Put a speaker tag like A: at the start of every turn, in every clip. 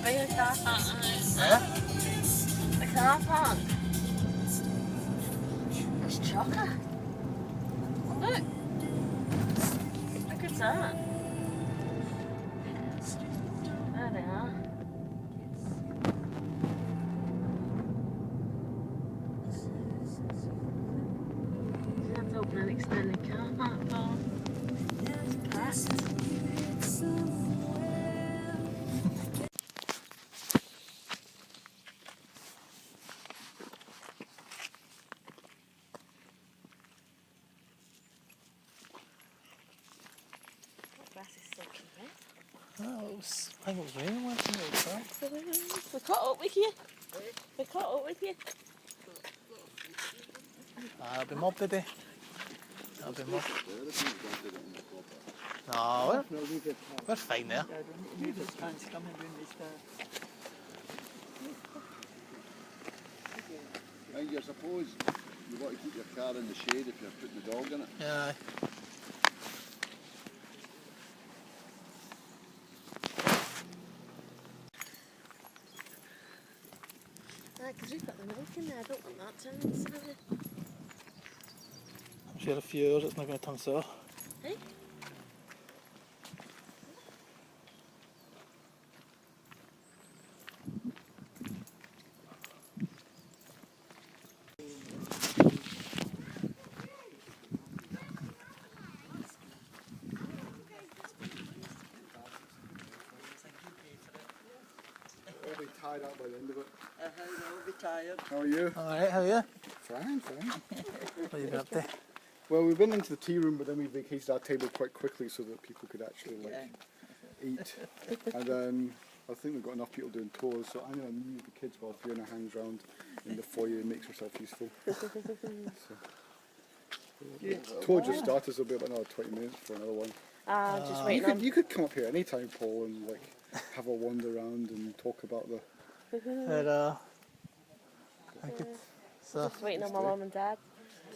A: that big a car park?
B: Yeah?
A: The car park. It's chocker. Look. Look at that. There they are. You have to open an extended car park for. It's packed. Grass is soaking wet.
B: Oh, I think it was raining last night.
A: We caught up with you. We caught up with you.
B: It'll be mob today. It'll be mob. No, we're fine there.
C: I suppose you want to keep your car in the shade if you're putting the dog in it.
B: Yeah.
A: Because we've got the milk in there, I don't want that turning sour.
B: I'm sure in a few hours it's not going to turn sour.
A: Hey?
C: I'll be tied up by the end of it.
D: I'll be tired.
C: How are you?
B: Alright, how are you?
C: Fine, fine.
B: What have you been up to?
C: Well, we went into the tea room, but then we vacated our table quite quickly so that people could actually eat. And then I think we've got enough people doing tours, so I'm going to move the kids while Fiona hangs around in the foyer and makes herself useful. Tour just started, so it'll be about another 20 minutes for another one.
A: Just waiting on.
C: You could come up here anytime, Paul, and have a wander around and talk about the.
B: So,
A: Just waiting on my mum and dad.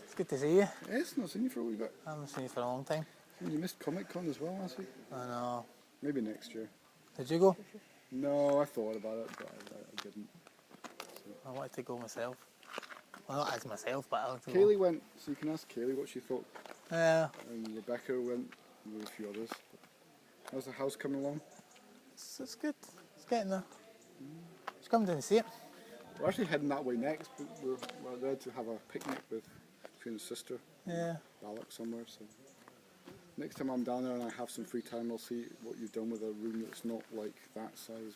B: it's good to see you.
C: Yeah, it's not seen you for a wee bit.
B: I haven't seen you for a long time.
C: And you missed Comic Con as well last week.
B: I know.
C: Maybe next year.
B: Did you go?
C: No, I thought about it, but I didn't.
B: I wanted to go myself. Well, not as myself, but I like to
C: Kaylee went, so you can ask Kaylee what she thought.
B: go. Yeah,
C: And Rebecca went, and there were a few others. How's the house coming along?
B: it's good. It's getting there. Just come down and see it.
C: We're actually heading that way next, but we're there to have a picnic with Fiona's sister,
B: Yeah.
C: Balak, somewhere. So next time I'm down there and I have some free time, I'll see what you've done with a room that's not like that size,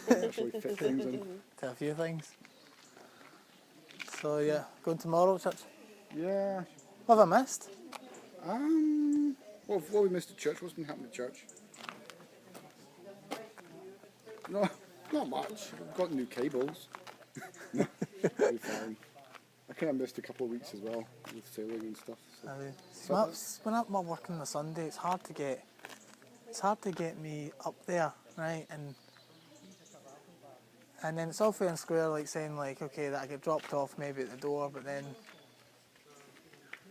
C: but actually fit things in.
B: To a few things. So yeah, going tomorrow, church.
C: Yeah.
B: What have I missed?
C: Well, we missed at church. What's been happening at church? No, not much. We've got new cables. No, very fine. I kind of missed a couple of weeks as well with sailing and stuff. So.
B: When I'm working on a Sunday, it's hard to get me up there, right? And then it's all fair and square, like saying okay, that I get dropped off maybe at the door, but then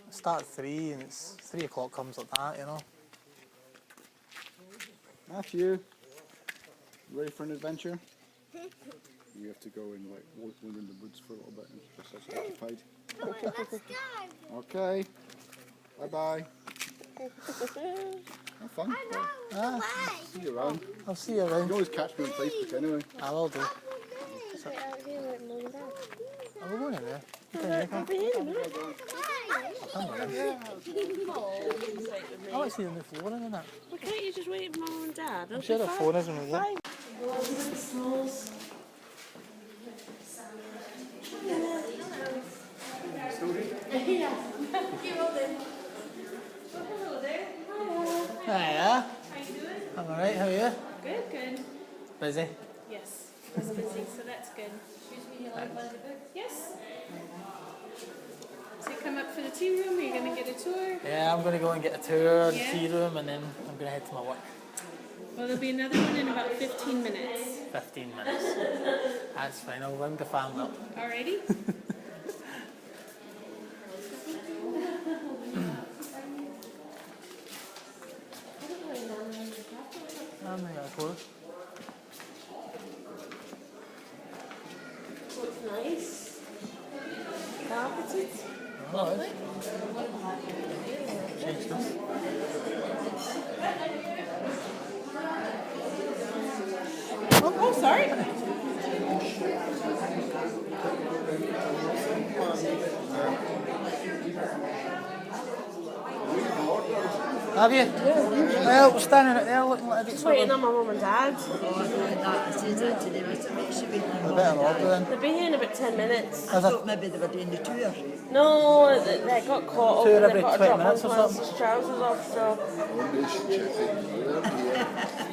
B: I start at 3 and it's 3 o'clock comes like that, you know.
C: Matthew, ready for an adventure? We have to go and walk in the woods for a little bit and keep ourselves occupied.
E: Let's go.
C: Okay. Bye bye. Have fun.
B: Ah,
C: See you around.
B: I'll see you
C: You
B: around.
C: can always catch me on Facebook anyway.
B: I will do.
A: Right out here with mum and dad.
B: Are we going in there? Okay,
A: I'll be in a minute.
B: come on. I want to see the new flooring in that.
A: Well, can't you just wait for mum and dad?
B: I'm sure the phone is when we get. Hiya. I'm alright, how are you?
F: Good, good.
B: Busy?
F: Yes, I was busy, so that's good. Yes. So you come up for the tea room, are you going to get a tour?
B: Yeah, I'm going to go and get a tour of the
F: Yeah.
B: tea room and then I'm going to head to my work.
F: Well, there'll be another one in about 15 minutes.
B: 15 minutes. That's fine, I'll round the family up.
F: Alrighty?
B: I'm going to go.
A: nice. Carpeted. Lovely.
B: Changed this.
A: Oh, sorry.
B: Have you? Well, we're standing out there looking like a bit
A: Just
B: sort
A: waiting
B: of
A: on my mum and dad.
B: a bit of order then.
A: They'll be here in about 10 minutes.
D: I thought maybe they were doing the tour.
A: No, they got caught up
B: Tour
A: and
B: every
A: they've got to
B: 20
A: drop
B: minutes
A: one
B: or
A: man's trousers off, so...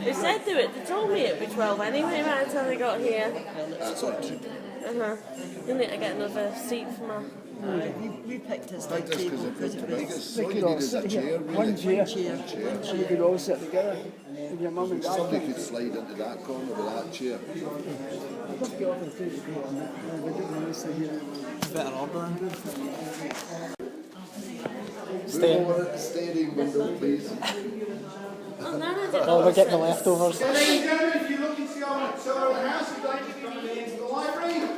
A: They said they told me it'd be 12 anyway by the time they got here.
G: That's not too bad.
A: You need to get another seat for my...
D: We picked his
G: I think
D: big
G: that's
D: table
G: because
D: because
G: they're
D: it
G: too big.
D: was
G: All you need is a chair, really.
H: One chair.
D: chair.
H: And you could all sit together with your mum and dad.
G: Somebody could slide into that corner with that chair.
H: Just get off and take the door and we're getting on this here.
B: a bit of order then.
G: Move over at the steering window, please.
A: Oh, no, I didn't.
B: Oh, we're getting the leftovers.
I: Ladies and gentlemen, if you're looking to go on a tour of the house, we'd like you to come into the library.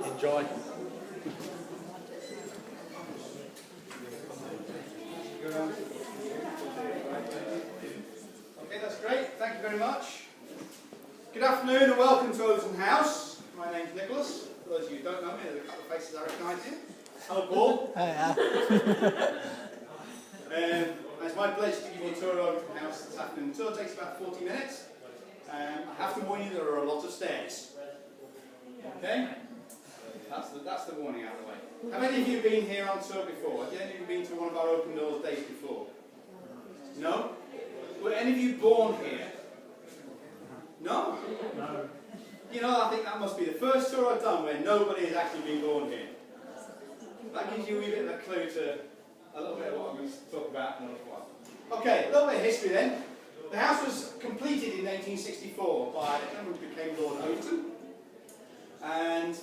B: Enjoy.
I: Okay, that's great. Thank you very much. Good afternoon and welcome to Overton House. My name's Nicholas. For those of you who don't know me, there's a couple of faces I recognise here. Hello, Paul. It's my pleasure to give you a tour of Overton House this afternoon. The tour takes about 40 minutes. I have to warn you there are a lot of stairs. Okay? That's the warning out of the way. How many of you have been here on tour before? Have any of you been to one of our open doors days before? No? Were any of you born here? No? No. You know, I think that must be the first tour I've done where nobody has actually been born here. That gives you a wee bit of a clue to a little bit of what I'm going to talk about in a little while. Okay, a little bit of history then. The house was completed in 1864 by a gentleman who became Lord Overton. And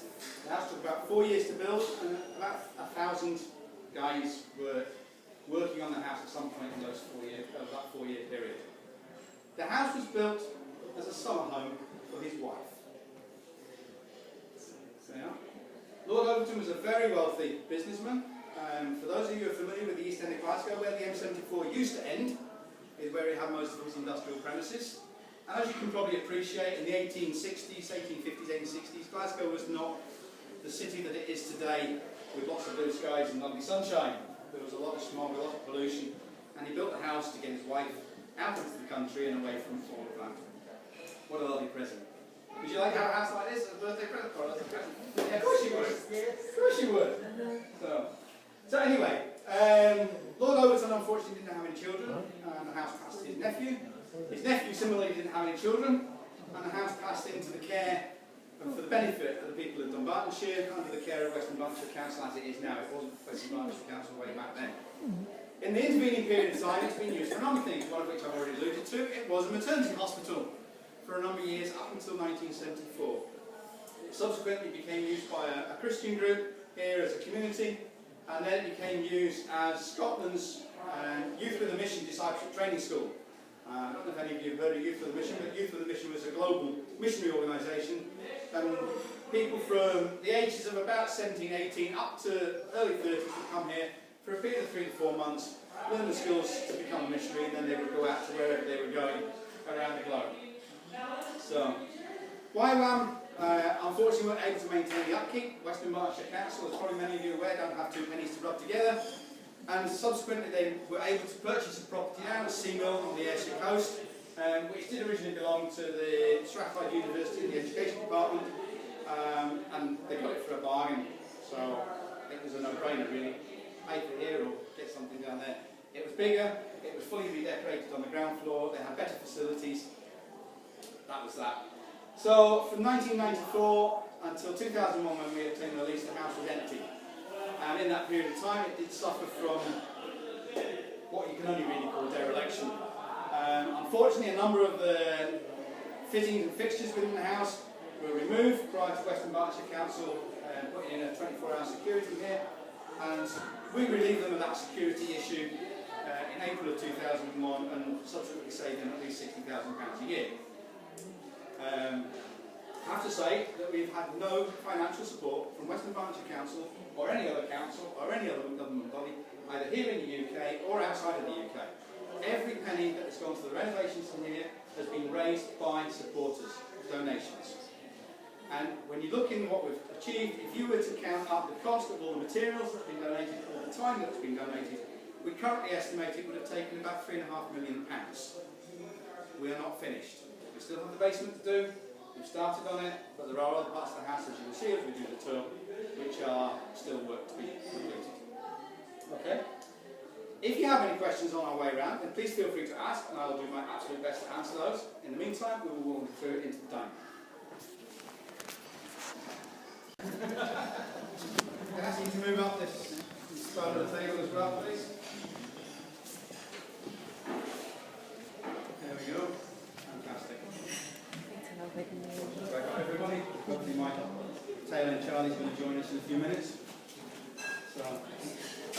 I: the house took about 4 years to build, and about 1,000 guys were working on the house at some point in that 4-year period. The house was built as a summer home for his wife. So, yeah. Lord Overton was a very wealthy businessman. For those of you who are familiar with the East End of Glasgow, where the M74 used to end, is where he had most of his industrial premises. And as you can probably appreciate, in the 1860s, 1850s, 1860s, Glasgow was not the city that it is today, with lots of blue skies and lovely sunshine. There was a lot of smog, a lot of pollution, and he built the house to get his wife out into the country and away from all of that. What a lovely present. Would you like to have a house like this as a birthday present? Or as a present? Yeah, of course you would. Of course you would. So anyway, Lord Overton unfortunately didn't have any children, and the house passed to his nephew. His nephew similarly didn't have any children, and the house passed into the care and for the benefit of the people of Dunbartonshire, under the care of Western Berkshire Council as it is now. It wasn't Western Berkshire Council way back then. In the intervening period of time, it's been used for a number of things, one of which I've already alluded to. It was a maternity hospital for a number of years, up until 1974. It subsequently became used by a Christian group here as a community, and then it became used as Scotland's Youth with a Mission discipleship training school. I don't know if any of you have heard of Youth with a Mission, but Youth with a Mission was a global missionary organisation, and people from the ages of about 17, 18 up to early 30s would come here for a period of 3 to 4 months, learn the skills to become a missionary, and then they would go out to wherever they were going around the globe. So, YWAM unfortunately weren't able to maintain the upkeep. Western Berkshire Council, as probably many of you are aware, don't have 2 pennies to rub together. And subsequently they were able to purchase a property now at Seamill on the Ayrshire coast, which did originally belong to the Strathclyde University, the Education Department, and they got it for a bargain. So it was a no-brainer really. Pay for here or get something down there. It was bigger, it was fully redecorated on the ground floor, they had better facilities. That was that. So from 1994 until 2001, when we obtained the lease, the house was empty. And in that period of time, it did suffer from what you can only really call dereliction. Unfortunately, a number of the fittings and fixtures within the house were removed prior to Western Berkshire Council putting in a 24-hour security here, and we relieved them of that security issue in April of 2001 and subsequently saved them at least £60,000 a year. I have to say that we've had no financial support from Western Berkshire Council or any other council or any other government body, either here in the UK or outside of the UK. Every penny that has gone to the renovations in here has been raised by supporters, donations. And when you look in what we've achieved, if you were to count up the cost of all the materials that have been donated, all the time that's been donated, we currently estimate it would have taken about £3.5 million. We are not finished. We still have the basement to do. We've started on it, but there are other parts of the house, as you will see as we do the tour, which are still work to be completed. Okay? If you have any questions on our way around, then please feel free to ask, and I will do my absolute best to answer those. In the meantime, we will walk through into the dining room. Can I ask you to move up this side of the table as well, please? There we go. Fantastic. Right, everybody. Hopefully my Taylor and Charlie's going to join us in a few minutes. So,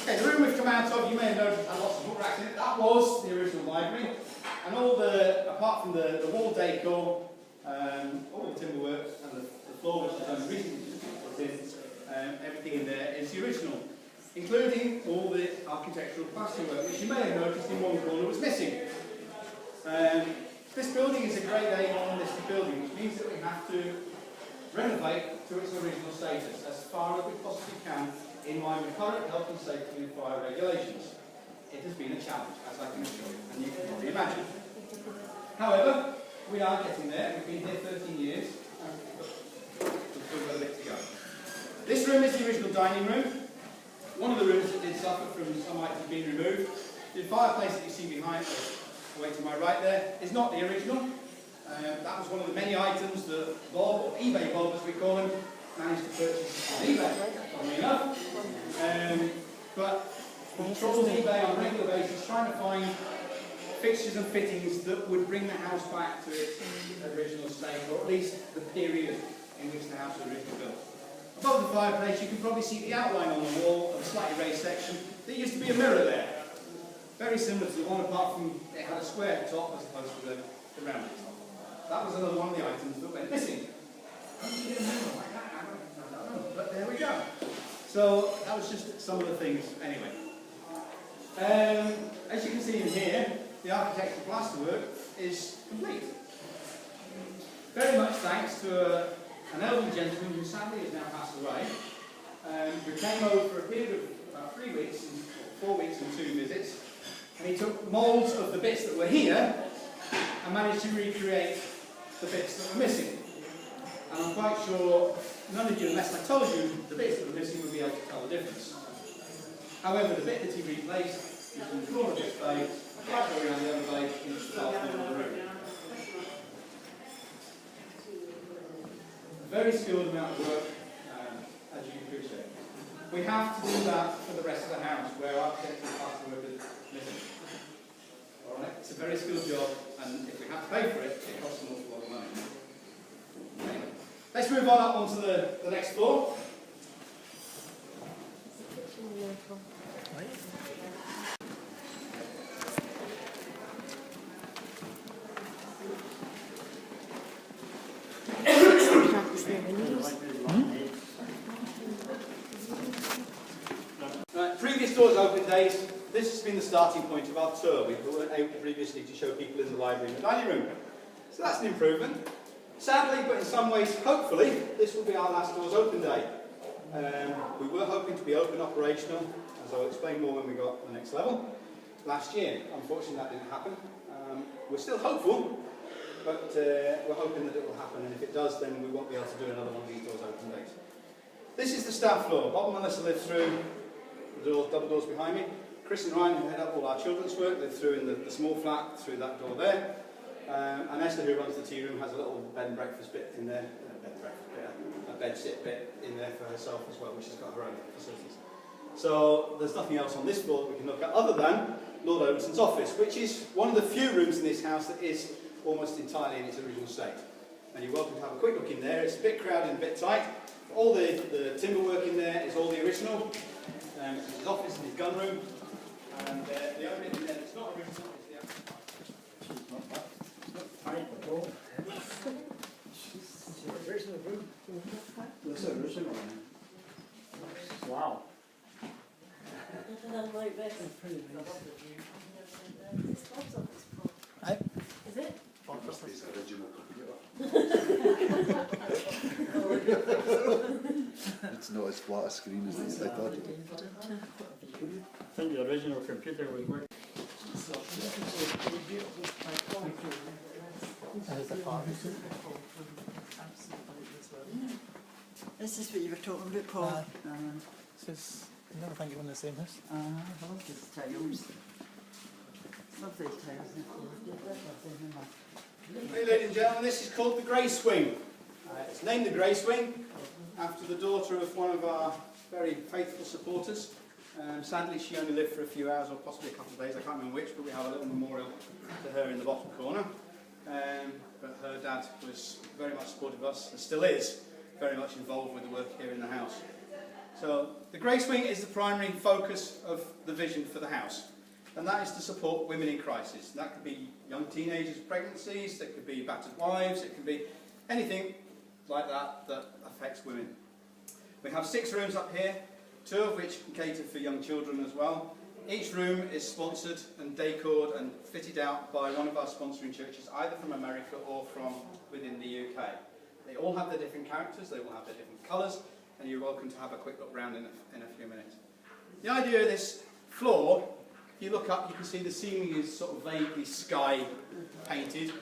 I: okay, the room we've come out of, you may have noticed had lots of book racks in it. That was the original library, and all the, apart from the wall decor, all the timber work and the floor which is done recently, everything in there is the original, including all the architectural plasterwork, which you may have noticed in one corner was missing. This building is a Grade A non-listed building, which means that we have to renovate to its original status as far as we possibly can in line with current health and safety and fire regulations. It has been a challenge, as I can assure you, and you can probably imagine. However, we are getting there. We've been here 13 years, and we've still got a bit to go. This room is the original dining room. One of the rooms that did suffer from some items being removed. The fireplace that you see behind, away to my right there, is not the original. That was one of the many items that Bob, or eBay Bob as we call him, managed to purchase on eBay, funnily enough. But he trawls eBay on a regular basis trying to find fixtures and fittings that would bring the house back to its original state, or at least the period in which the house was originally built. Above the fireplace you can probably see the outline on the wall of a slightly raised section. There used to be a mirror there. Very similar to the one, apart from it had a square top as opposed to the rounded top. That was another one of the items that went missing. How did you get a mirror like that? I don't know, but there we go. So that was just some of the things anyway. As you can see in here, the architectural plasterwork is complete. Very much thanks to an elderly gentleman who sadly has now passed away, who came over for a period of about 3 weeks, 4 weeks and 2 visits, and he took moulds of the bits that were here and managed to recreate the bits that were missing. And I'm quite sure none of you, unless I told you the bits that were missing, would be able to tell the difference. However, the bit that he replaced is in the floor of this bay, right around the other bay, in the top of the room. A very skilled amount of work, as you can appreciate. We have to do that for the rest of the house, where architectural plasterwork is missing. Alright, it's a very skilled job, and if we have to pay for it, it costs an awful lot of money. Anyway, let's move on up onto the next floor. Previous tours open days, this has been the starting point of our tour. We weren't able previously to show people in the library and the dining room. So that's an improvement. Sadly, but in some ways, hopefully, this will be our last doors open day. We were hoping to be open operational, as I'll explain more when we got to the next level, last year. Unfortunately, that didn't happen. We're still hopeful, but we're hoping that it will happen, and if it does, then we won't be able to do another one of these doors open days. This is the staff floor. Bob and Melissa lived through the doors, double doors behind me. Chris and Ryan, who head up all our children's work, lived through in the small flat through that door there. And Esther, who runs the tea room, has a little bed and breakfast bit in there, a bed sit bit in there for herself as well, which has got her own facilities. So there's nothing else on this floor that we can look at other than Lord Overton's office, which is one of the few rooms in this house that is almost entirely in its original state. And you're welcome to have a quick look in there. It's a bit crowded and a bit tight. All the timber work in there is all the original. It's his office and his gun room. And the only bit in there that's not a room is the
H: Looks original. Wow.
A: Like this.
H: Pretty nice.
B: Aye.
A: Is it?
G: His original computer. It's not as flat a screen as I thought it would.
H: I think the original computer would work.
B: There's the park.
D: This is what you were talking about, Paul.
B: This is, I never think you're in the same house.
D: I love these tiles. Lovely tiles.
I: Hey, ladies and gentlemen, this is called the Grey Swing. It's named the Grey Swing after the daughter of one of our very faithful supporters. Sadly, she only lived for a few hours or possibly a couple of days, I can't remember which, but we have a little memorial to her in the bottom corner. But her dad was very much supportive of us, and still is very much involved with the work here in the house. So the Grey Swing is the primary focus of the vision for the house, and that is to support women in crisis. That could be young teenagers' pregnancies, it could be battered wives, it could be anything like that that affects women. We have 6 rooms up here, 2 of which can cater for young children as well. Each room is sponsored and decored and fitted out by one of our sponsoring churches, either from America or from within the UK. They all have their different characters, they all have their different colours, and you're welcome to have a quick look round in a few minutes. The idea of this floor, if you look up, you can see the ceiling is sort of vaguely sky painted.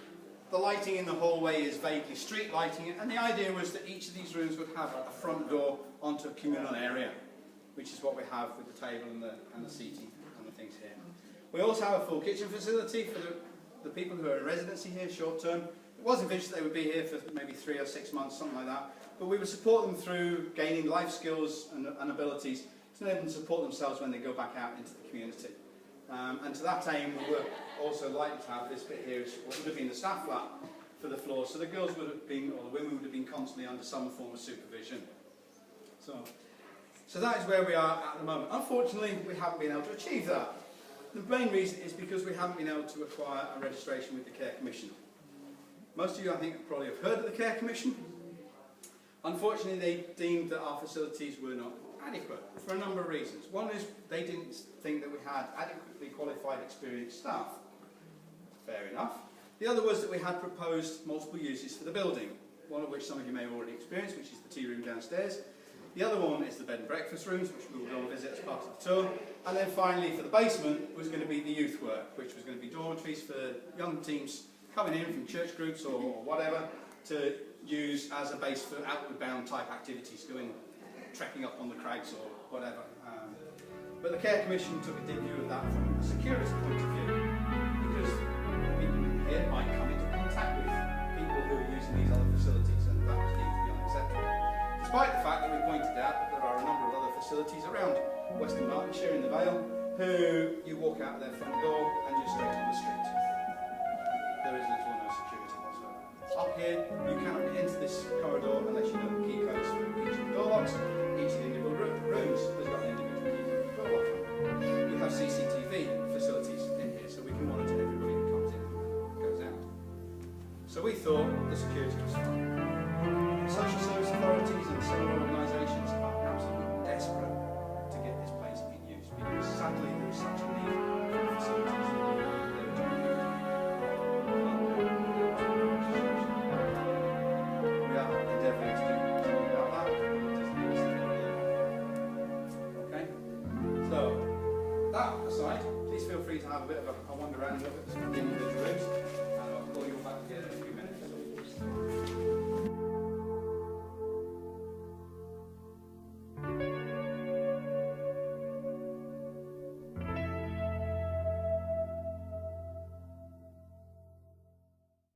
I: The lighting in the hallway is vaguely street lighting, and the idea was that each of these rooms would have a front door onto a communal area, which is what we have with the table and the seating and the things here. We also have a full kitchen facility for the people who are in residency here short term. It was envisaged that they would be here for maybe 3 or 6 months, something like that, but we would support them through gaining life skills and abilities to enable them to support themselves when they go back out into the community. And to that aim, we were also likely to have this bit here, which would have been the staff flat for the floor, so the girls would have been, or the women would have been constantly under some form of supervision. So that is where we are at the moment. Unfortunately, we haven't been able to achieve that. The main reason is because we haven't been able to acquire a registration with the Care Commission. Most of you, I think, probably have heard of the Care Commission. Unfortunately, they deemed that our facilities were not adequate for a number of reasons. One is they didn't think that we had adequately qualified, experienced staff. Fair enough. The other was that we had proposed multiple uses for the building, one of which some of you may have already experienced, which is the tea room downstairs. The other one is the bed and breakfast rooms, which we will go and visit as part of the tour. And then finally, for the basement, was going to be the youth work, which was going to be dormitories for young teams coming in from church groups or whatever to use as a base for outward bound type activities, going trekking up on the crags or whatever. But the Care Commission took a dim view of that from a security point of view, because people here might come into contact with people who are using these other facilities, and that was deemed to be unacceptable. Despite the fact that we pointed out that there are a number of other facilities around Western Martinshire in the Vale who you walk out their front door and you're straight on the street. There is little or no security whatsoever. Up here, you cannot get into this corridor unless you know the key codes for each of the door locks. Each of the individual rooms has got an individual key for the door lock. We have CCTV facilities in here, so we can monitor everybody that comes in and goes out. So we thought the security was fine. Social service authorities and so on